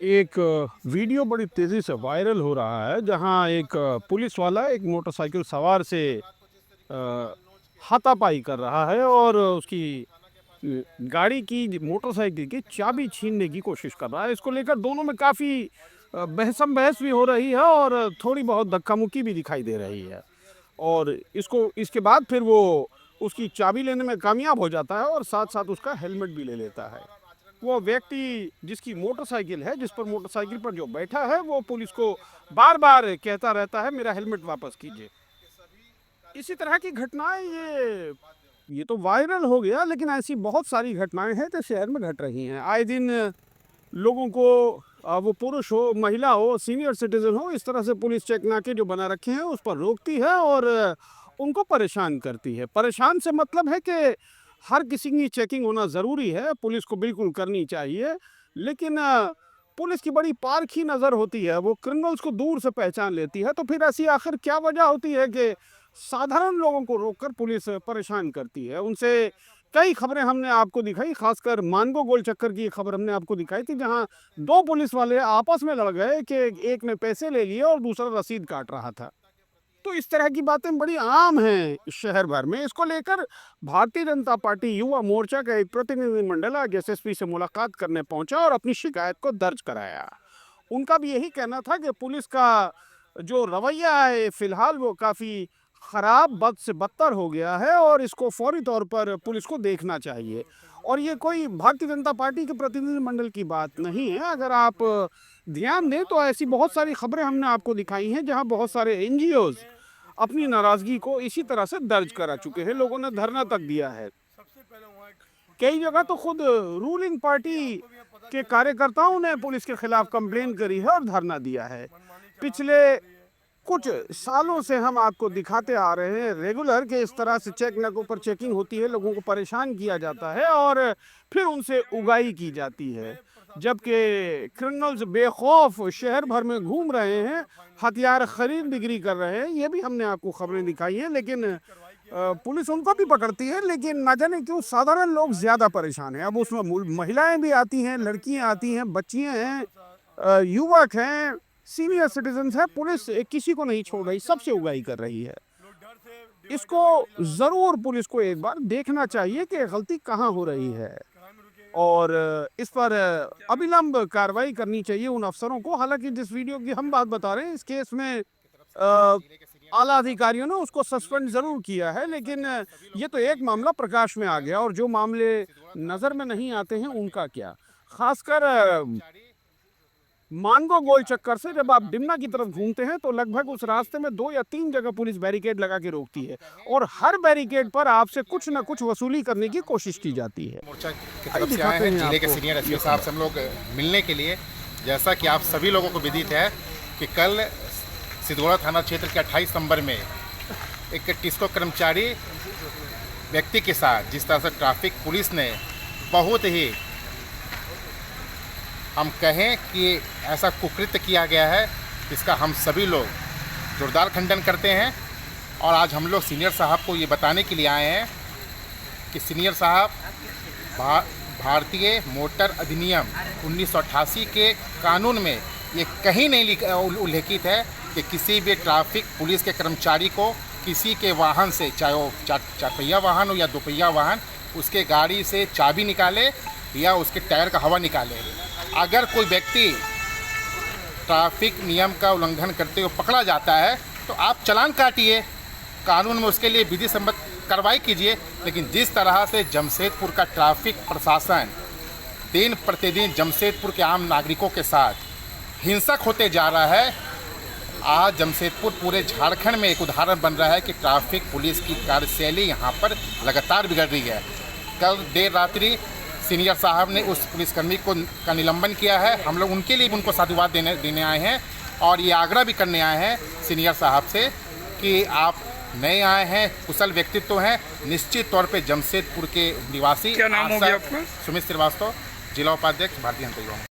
एक वीडियो बड़ी तेज़ी से वायरल हो रहा है जहां एक पुलिस वाला एक मोटरसाइकिल सवार से अ, हाथापाई कर रहा है और उसकी गाड़ी की मोटरसाइकिल की चाबी छीनने की कोशिश कर रहा है। इसको लेकर दोनों में काफ़ी बहसम बहस भी हो रही है और थोड़ी बहुत धक्का-मुक्की भी दिखाई दे रही है। और इसके बाद फिर वो उसकी चाबी लेने में कामयाब हो जाता है और साथ-साथ उसका हेलमेट भी ले लेता है। वो व्यक्ति जिसकी मोटरसाइकिल है, जिस पर मोटरसाइकिल पर जो बैठा है, वो पुलिस को बार-बार कहता रहता है, मेरा हेलमेट वापस कीजिए। इसी तरह की घटनाएँ ये तो वायरल हो गया, लेकिन ऐसी बहुत सारी घटनाएँ हैं जो शहर में घट रही हैं। आए दिन लोगों को वो पुरुष हो, महिला हो, सीनियर सिटीज़न हो, इस तरह से पुलिस चेक नाके जो बना रखे हैं, उस पर रोकती है और उनको परेशान करती है। परेशान से मतलब है कि हर किसी की चेकिंग होना ज़रूरी है, पुलिस को बिल्कुल करनी चाहिए, लेकिन पुलिस की बड़ी पारखी नज़र होती है, वो क्रिमिनल्स को दूर से पहचान लेती है, तो फिर ऐसी आखिर क्या वजह होती है कि साधारण लोगों को रोककर पुलिस परेशान करती है? उनसे कई खबरें हमने आपको दिखाई, खासकर मानगो गोल चक्कर की खबर हमने आपको दिखाई थी, जहां 2 पुलिस वाले आपस में लड़ गए कि एक ने पैसे ले लिए और दूसरा रसीद काट रहा था। तो इस तरह की बातें बड़ी आम हैं शहर भर में। इसको लेकर भारतीय जनता पार्टी युवा मोर्चा का एक प्रतिनिधिमंडल आज एसएसपी से मुलाकात करने पहुंचा और अपनी शिकायत को दर्ज कराया। उनका भी यही कहना था कि पुलिस का जो रवैया है फिलहाल वो काफ़ी ख़राब, बद से बदतर हो गया है और इसको फौरी तौर पर पुलिस को देखना चाहिए। और ये कोई भारतीय जनता पार्टी के प्रतिनिधिमंडल की बात नहीं है। अगर आप ध्यान दें तो ऐसी बहुत सारी खबरें हमने आपको दिखाई हैं जहां बहुत सारे एनजीओज़ अपनी नाराज़गी को इसी तरह से दर्ज करा चुके हैं। लोगों ने धरना तक दिया है। कई जगह तो खुद रूलिंग पार्टी के कार्यकर्ताओं ने पुलिस के खिलाफ कंप्लेन करी है और धरना दिया है। पिछले कुछ सालों से हम आपको दिखाते आ रहे हैं रेगुलर कि इस तरह से चेक नाकों पर चेकिंग होती है, लोगों को परेशान किया जाता है और फिर उनसे उगाही की जाती है। जबकि क्रिमिनल्स बेखौफ शहर भर में घूम रहे हैं, हथियार खरीद बिक्री कर रहे हैं, ये भी हमने आपको खबरें दिखाई हैं, लेकिन पुलिस उनको भी पकड़ती है, लेकिन ना जाने क्यों साधारण लोग ज़्यादा परेशान हैं। अब उसमें महिलाएं भी आती हैं, लड़कियां आती हैं, बच्चियां हैं, युवक हैं, सीनियर सिटीजन्स हैं, पुलिस किसी को नहीं छोड़ रही, सबसे उगाही कर रही है। इसको ज़रूर पुलिस को एक बार देखना चाहिए कि गलती कहाँ हो रही है और इस पर अविलंब कार्रवाई करनी चाहिए उन अफसरों को। हालांकि जिस वीडियो की हम बात बता रहे हैं, इस केस में आला अधिकारियों ने उसको सस्पेंड ज़रूर किया है, लेकिन ये तो एक मामला प्रकाश में आ गया और जो मामले नज़र में नहीं आते हैं, उनका क्या? खासकर मानगो गोल चक्कर से जब आप डिमना की तरफ घूमते हैं तो लगभग उस रास्ते में 2 या 3 जगह पुलिस बैरिकेड लगा के रोकती है और हर बैरिकेड पर आपसे कुछ न कुछ वसूली करने की कोशिश की जाती है। मोर्चा की आइए तरफ से आए दिखाते हैं हैं जिले के आपको सीनियर ये एसपी साहब से खबर। हम लोग मिलने के लिए। जैसा कि आप सभी लोगों को विदित है कि कल सिद्धौड़ा थाना क्षेत्र के 28 नंबर में एक टिस्को कर्मचारी व्यक्ति के साथ जिस तरह से ट्रैफिक पुलिस ने बहुत ही, हम कहें कि ऐसा कुकृत्य किया गया है, इसका हम सभी लोग जोरदार खंडन करते हैं। और आज हम लोग सीनियर साहब को ये बताने के लिए आए हैं कि सीनियर साहब, भारतीय मोटर अधिनियम 1988 के कानून में ये कहीं नहीं उल्लेखित है कि किसी भी ट्रैफिक पुलिस के कर्मचारी को किसी के वाहन से, चाहे वो चार पहिया वाहन हो या दोपहिया वाहन, उसके गाड़ी से चाबी निकाले या उसके टायर का हवा निकाले। अगर कोई व्यक्ति ट्रैफिक नियम का उल्लंघन करते हुए पकड़ा जाता है तो आप चालान काटिए, कानून में उसके लिए विधि सम्मत कार्रवाई कीजिए। लेकिन जिस तरह से जमशेदपुर का ट्रैफिक प्रशासन दिन प्रतिदिन जमशेदपुर के आम नागरिकों के साथ हिंसक होते जा रहा है, आज जमशेदपुर पूरे झारखंड में एक उदाहरण बन रहा है कि ट्रैफिक पुलिस की कार्यशैली यहाँ पर लगातार बिगड़ रही है। कल देर रात्रि सीनियर साहब ने उस पुलिसकर्मी का निलंबन किया है। हम लोग उनके लिए भी उनको साधुवाद देने आए हैं और ये आग्रह भी करने आए हैं सीनियर साहब से कि आप नए आए हैं, कुशल व्यक्तित्व हैं, निश्चित तौर पे जमशेदपुर के निवासी। क्या नाम हो गया आपका? सुमित श्रीवास्तव, जिला उपाध्यक्ष भारतीय जनता युवा।